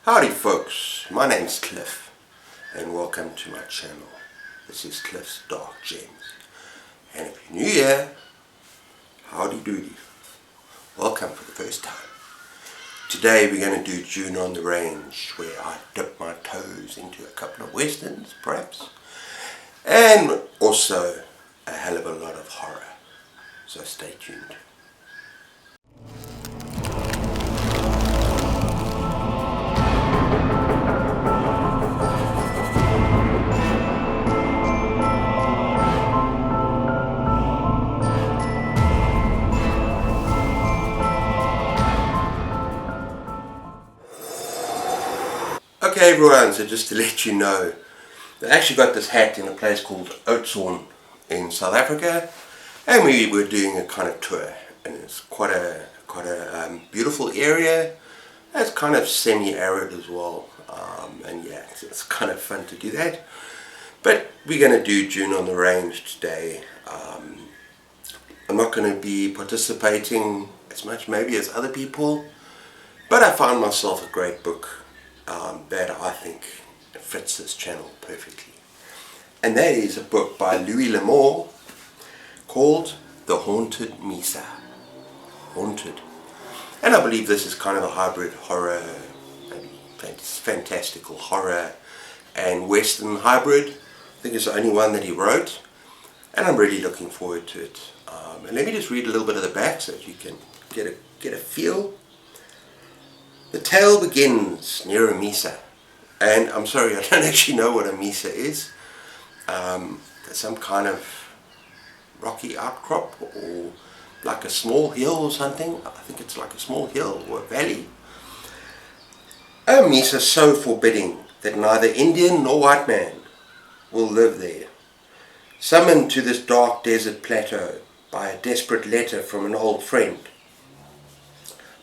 Howdy folks, my name's Cliff and welcome to my channel. This is Cliff's Dark Gems, and if you're new here, howdy doody, welcome for the first time. Today we're going to do June on the Range, where I dip my toes into a couple of westerns perhaps, and also a hell of a lot of horror, so stay tuned. Okay everyone, so just to let you know, they actually got this hat in a place called Oudtshoorn in South Africa, and we were doing a kind of tour, and it's quite a beautiful area. It's kind of semi-arid as well, and yeah, it's kind of fun to do that. But we're going to do June on the Range today. I'm not going to be participating as much maybe as other people, but I found myself a great book that I think fits this channel perfectly, and that is a book by Louis L'Amour called The Haunted Mesa. Haunted. And I believe this is kind of a hybrid horror, maybe fantastical horror and western hybrid. I think it's the only one that he wrote, and I'm really looking forward to it. And let me just read a little bit of the back so that you can get a feel. The tale begins near a mesa, and I'm sorry, I don't actually know what a mesa is. Some kind of rocky outcrop, or like a small hill or something. I think it's like a small hill or a valley. A mesa so forbidding that neither Indian nor white man will live there. Summoned to this dark desert plateau by a desperate letter from an old friend,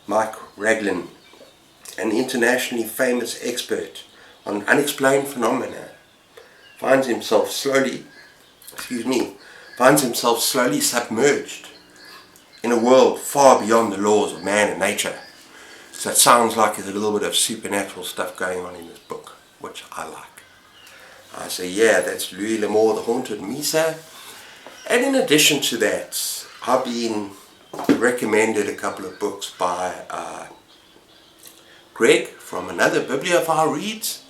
Mike Raglan, an internationally famous expert on unexplained phenomena, finds himself slowly submerged in a world far beyond the laws of man and nature. So it sounds like there's a little bit of supernatural stuff going on in this book, which I like. So yeah, that's Louis L'Amour, The Haunted Mesa. And in addition to that, I've been recommended a couple of books by Greg from another bibliophile reads,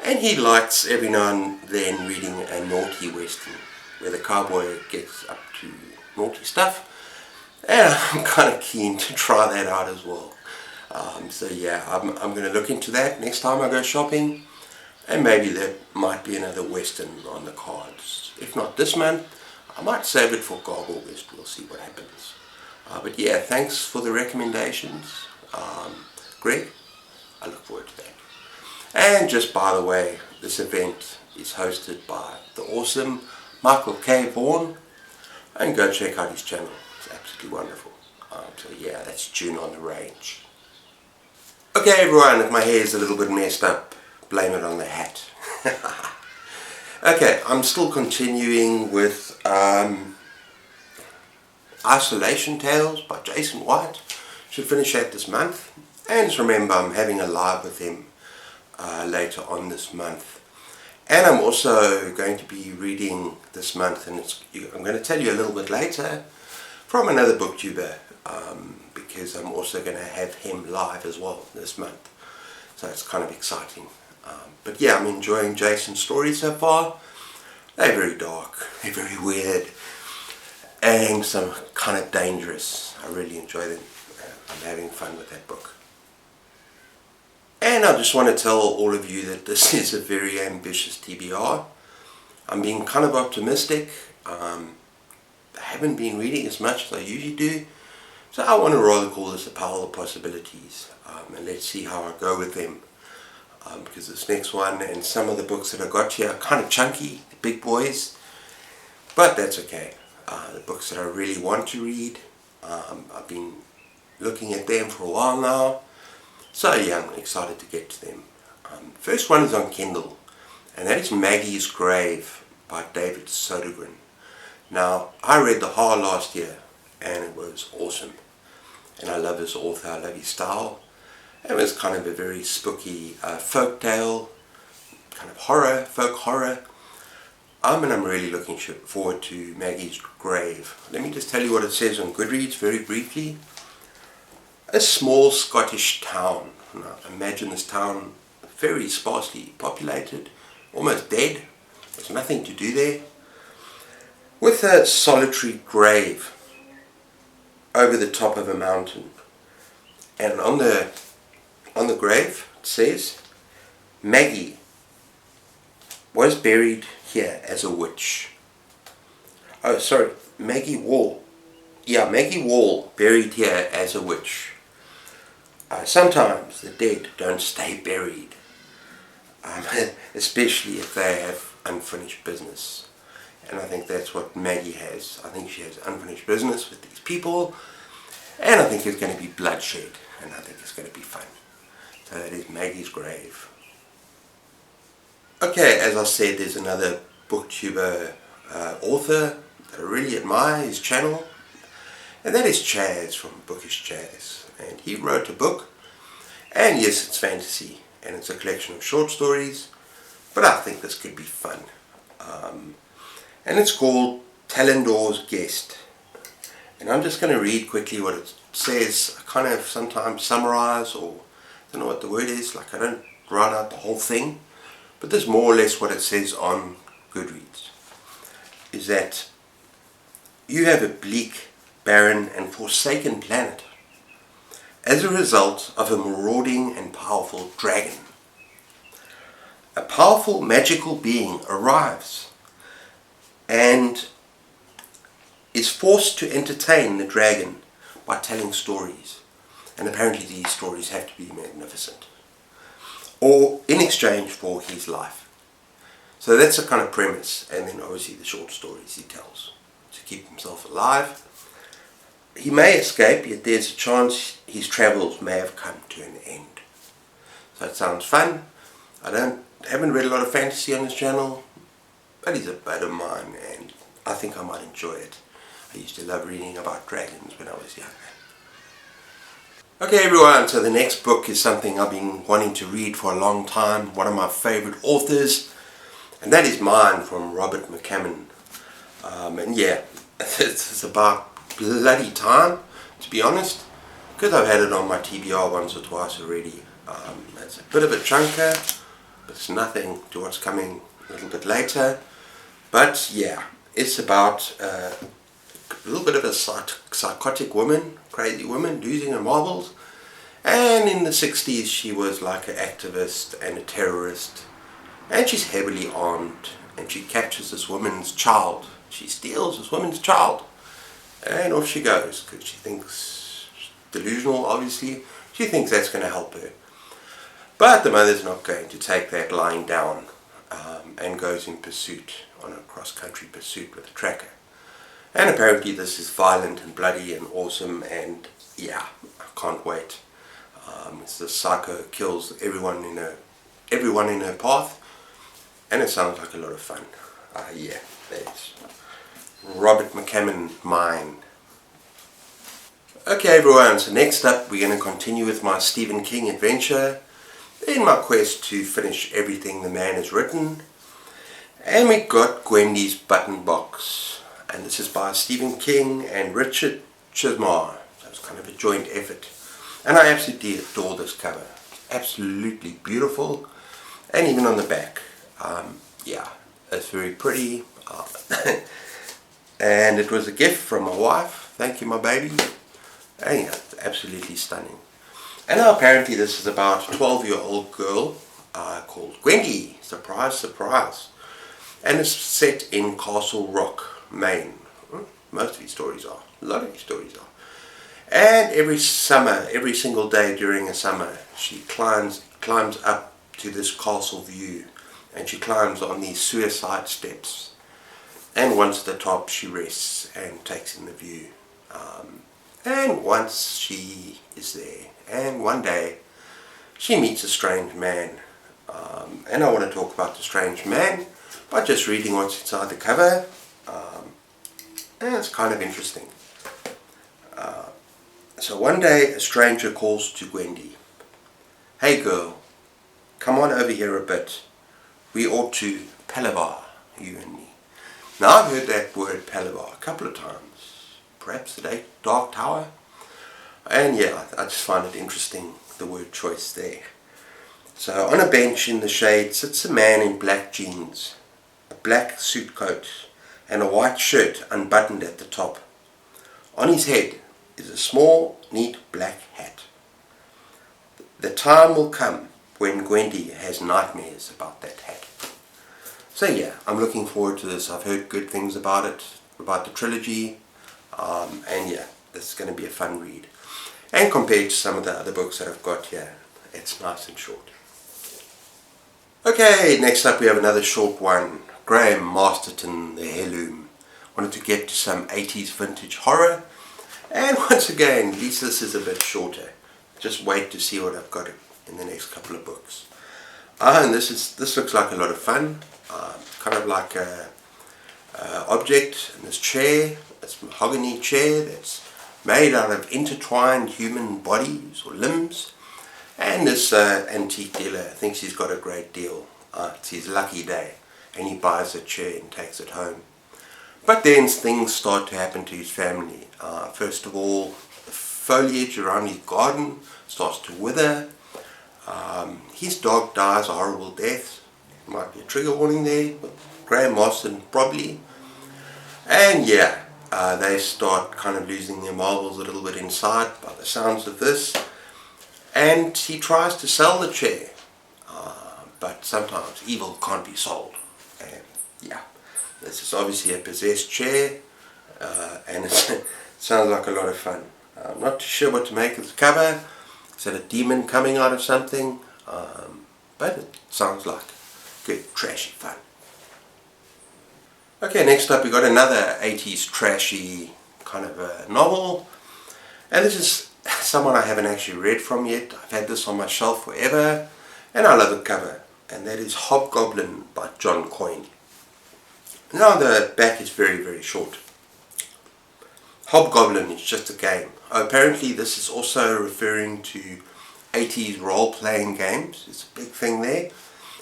and he likes every now and then reading a naughty western where the cowboy gets up to naughty stuff, and I'm kind of keen to try that out as well. So yeah, I'm going to look into that next time I go shopping, and maybe there might be another western on the cards. If not this month, I might save it for Gargle West. We'll see what happens. But yeah, thanks for the recommendations, Greg. I look forward to that. And just by the way, this event is hosted by the awesome Michael K. Vaughan, and go check out his channel. It's absolutely wonderful. So yeah, that's June on the Range. Okay everyone, if my hair is a little bit messed up, blame it on the hat. Okay, I'm still continuing with Isolation Tales by Jason White. Should finish that this month. And just remember, I'm having a live with him later on this month. And I'm also going to be reading this month, and I'm going to tell you a little bit later, from another booktuber, because I'm also going to have him live as well this month. So it's kind of exciting. But yeah, I'm enjoying Jason's stories so far. They're very dark, they're very weird, and some kind of dangerous. I really enjoy them. I'm having fun with that book. And I just want to tell all of you that this is a very ambitious TBR. I'm being kind of optimistic. I haven't been reading as much as I usually do, so I want to rather call this a pile of possibilities, and let's see how I go with them, because this next one and some of the books that I got here are kind of chunky, the big boys, but that's okay. The books that I really want to read, I've been looking at them for a while now. So yeah, I'm excited to get to them. First one is on Kindle, and that is Maggie's Grave by David Sodergren. Now, I read The Horror last year, and it was awesome. And I love this author, I love his style. It was kind of a very spooky folk tale, kind of horror, folk horror. I'm really looking forward to Maggie's Grave. Let me just tell you what it says on Goodreads very briefly. A small Scottish town. Now, imagine this town very sparsely populated, almost dead. There's nothing to do there. With a solitary grave over the top of a mountain. And on the grave it says, Maggie was buried here as a witch. Oh, sorry, Maggie Wall. Yeah, Maggie Wall buried here as a witch. Sometimes the dead don't stay buried, especially if they have unfinished business. And I think that's what Maggie has. I think she has unfinished business with these people, and I think there's going to be bloodshed, and I think it's going to be fun. So that is Maggie's Grave. Okay, as I said, there's another booktuber author that I really admire his channel, and that is Chaz from Bookish Chaz. And he wrote a book, and yes, it's fantasy, and it's a collection of short stories, but I think this could be fun. And it's called Talendor's Guest. And I'm just going to read quickly what it says. I kind of sometimes summarize, or I don't know what the word is, like I don't write out the whole thing. But this is more or less what it says on Goodreads. Is that you have a bleak, barren and forsaken planet as a result of a marauding and powerful dragon. A powerful magical being arrives and is forced to entertain the dragon by telling stories. And apparently these stories have to be magnificent, or in exchange for his life. So that's the kind of premise, and then obviously the short stories he tells to keep himself alive. He may escape, yet there's a chance his travels may have come to an end. So it sounds fun. I haven't read a lot of fantasy on this channel, but he's a bud of mine, and I think I might enjoy it. I used to love reading about dragons when I was younger. Okay everyone, so the next book is something I've been wanting to read for a long time. One of my favourite authors, and that is mine, from Robert McCammon. And yeah, it's about bloody time, to be honest, because I've had it on my TBR once or twice already. It's a bit of a chunker, but it's nothing to what's coming a little bit later. But yeah, it's about a little bit of a psychotic woman, crazy woman, losing her marbles. And in the 60s she was like an activist and a terrorist, and she's heavily armed, and she captures this woman's child. She steals this woman's child, and off she goes, because she thinks, delusional obviously, she thinks that's going to help her. But the mother's not going to take that lying down, and goes in pursuit, on a cross-country pursuit with a tracker. And apparently this is violent and bloody and awesome, and yeah, I can't wait. It's the psycho kills everyone in her path, and it sounds like a lot of fun. Yeah, that's Robert McCammon, mine. Okay everyone, so next up we're going to continue with my Stephen King adventure in my quest to finish everything the man has written. And we got Gwendy's Button Box, and this is by Stephen King and Richard Chismar. So it's kind of a joint effort, and I absolutely adore this cover. It's absolutely beautiful, and even on the back, yeah, it's very pretty. And it was a gift from my wife. Thank you, my baby. And yeah, it's absolutely stunning. And now apparently this is about a 12-year-old girl called Gwendy. Surprise, surprise. And it's set in Castle Rock, Maine. Most of these stories are. A lot of these stories are. And every summer, every single day during the summer, she climbs up to this castle view, and she climbs on these suicide steps. And once at the top, she rests and takes in the view. And once she is there, and one day she meets a strange man. And I want to talk about the strange man by just reading what's inside the cover. And it's kind of interesting. So one day a stranger calls to Gwendy. Hey girl, come on over here a bit. We ought to palaver, you and me. Now I've heard that word palaver a couple of times, perhaps at Dark Tower. And yeah, I just find it interesting, the word choice there. So on a bench in the shade sits a man in black jeans, a black suit coat and a white shirt unbuttoned at the top. On his head is a small, neat black hat. The time will come when Gwendy has nightmares about that hat. So yeah, I'm looking forward to this. I've heard good things about it, about the trilogy, and yeah, this is going to be a fun read. And compared to some of the other books that I've got here, it's nice and short. Okay, next up we have another short one. Graham Masterton, The Heirloom. Wanted to get to some 80s vintage horror. And once again, at least this is a bit shorter. Just wait to see what I've got in the next couple of books. And this looks like a lot of fun. Kind of like a object in this chair. It's a mahogany chair that's made out of intertwined human bodies or limbs. And this antique dealer thinks he's got a great deal. It's his lucky day, and he buys a chair and takes it home. But then things start to happen to his family. First of all, the foliage around his garden starts to wither. His dog dies a horrible death. Might be a trigger warning there, but Graham Masterton probably. And yeah, they start kind of losing their marbles a little bit inside by the sounds of this. And he tries to sell the chair, but sometimes evil can't be sold. And yeah, this is obviously a possessed chair, and it sounds like a lot of fun. I'm not too sure what to make of the cover. Is that a demon coming out of something? But it sounds like good trashy fun. Okay, next up we got another 80s trashy kind of a novel, and this is someone I haven't actually read from yet. I've had this on my shelf forever, and I love the cover, and that is Hobgoblin by John Coyne. Now the back is very, very short. Hobgoblin is just a game. Apparently this is also referring to 80s role-playing games. It's a big thing there,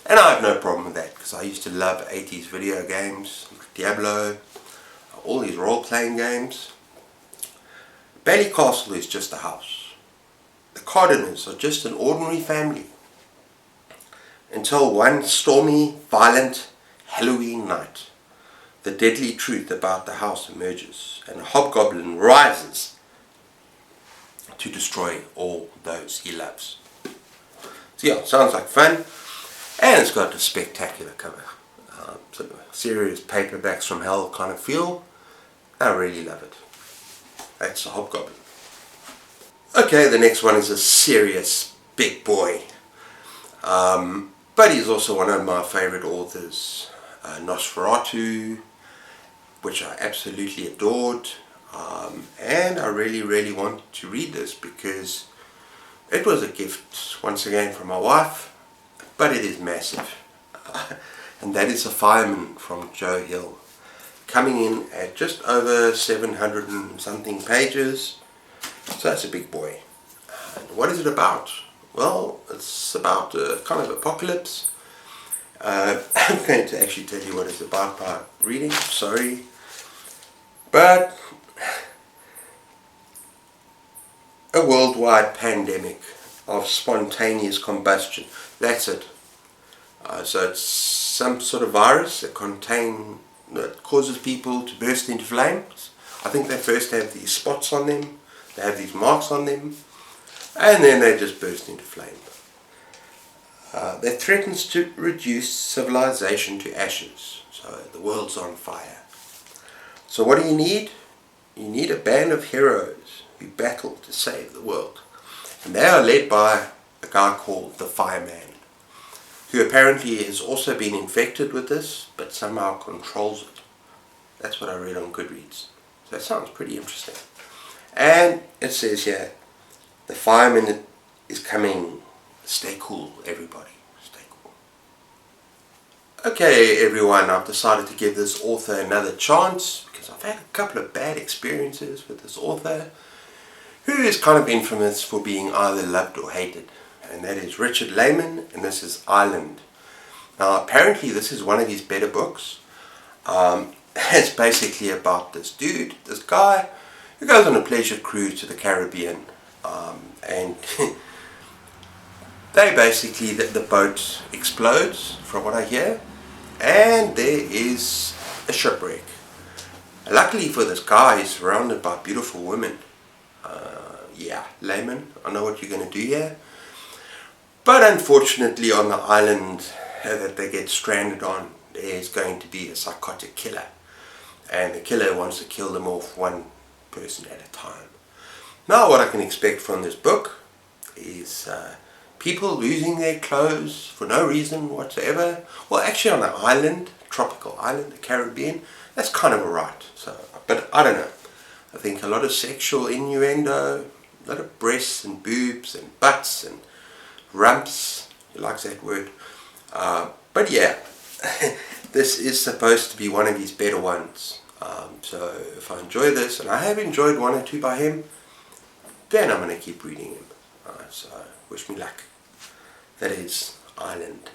and I have no problem with that, because I used to love 80s video games, Diablo, all these role-playing games. Ballycastle is just a house. The Cardinals are just an ordinary family. Until one stormy, violent Halloween night, the deadly truth about the house emerges, and a hobgoblin rises to destroy all those he loves. So yeah, sounds like fun, and it's got a spectacular cover. Sort of serious paperbacks from hell kind of feel. I really love it. That's a Hobgoblin. Okay, the next one is a serious big boy. But he's also one of my favourite authors. Nosferatu, which I absolutely adored. And I really, really want to read this because it was a gift, once again, from my wife. But it is massive. And that is A Fireman from Joe Hill, coming in at just over 700 and something pages. So that's a big boy. And what is it about? Well, it's about a kind of apocalypse. I'm going to actually tell you what it's about by reading, sorry. But a worldwide pandemic of spontaneous combustion. That's it. So it's some sort of virus that causes people to burst into flames. I think they first have these spots on them, they have these marks on them, and then they just burst into flame. That threatens to reduce civilization to ashes. So the world's on fire. So what do you need? You need a band of heroes who battle to save the world. And they are led by a guy called the Fireman, who apparently has also been infected with this, but somehow controls it. That's what I read on Goodreads. So that sounds pretty interesting. And it says here, the fireman is coming. Stay cool, everybody. Stay cool. Okay, everyone, I've decided to give this author another chance because I've had a couple of bad experiences with this author, who is kind of infamous for being either loved or hated. and that is Richard Lehman, and this is Island. Now apparently this is one of his better books. It's basically about this guy, who goes on a pleasure cruise to the Caribbean, and the boat explodes, from what I hear, and there is a shipwreck. Luckily for this guy, he's surrounded by beautiful women. Yeah, Layman, I know what you're going to do here. But unfortunately on the island that they get stranded on, there's going to be a psychotic killer. And the killer wants to kill them off one person at a time. Now what I can expect from this book is people losing their clothes for no reason whatsoever. Well, actually on an island, tropical island, the Caribbean, that's kind of alright. So, but I don't know. I think a lot of sexual innuendo, a lot of breasts and boobs and butts and rumps. He likes that word. But yeah, this is supposed to be one of his better ones. So if I enjoy this, and I have enjoyed one or two by him, then I'm going to keep reading him. So wish me luck. That is Island.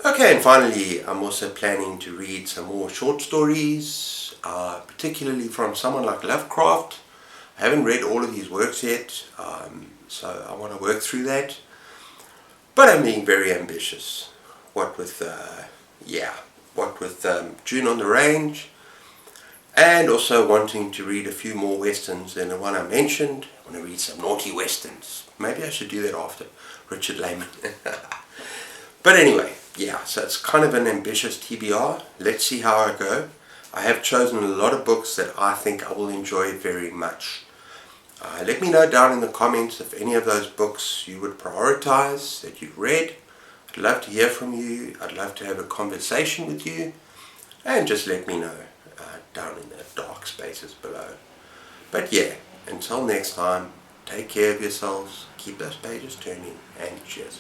Okay, and finally I'm also planning to read some more short stories, particularly from someone like Lovecraft. I haven't read all of his works yet, so I want to work through that. But I'm being very ambitious. What with June on the Range, and also wanting to read a few more westerns than the one I mentioned. I want to read some naughty westerns. Maybe I should do that after Richard Lehman. But anyway, yeah, so it's kind of an ambitious TBR. Let's see how I go. I have chosen a lot of books that I think I will enjoy very much. Let me know down in the comments if any of those books you would prioritize that you've read. I'd love to hear from you. I'd love to have a conversation with you. And just let me know down in the dark spaces below. But yeah, until next time, take care of yourselves, keep those pages turning, and cheers.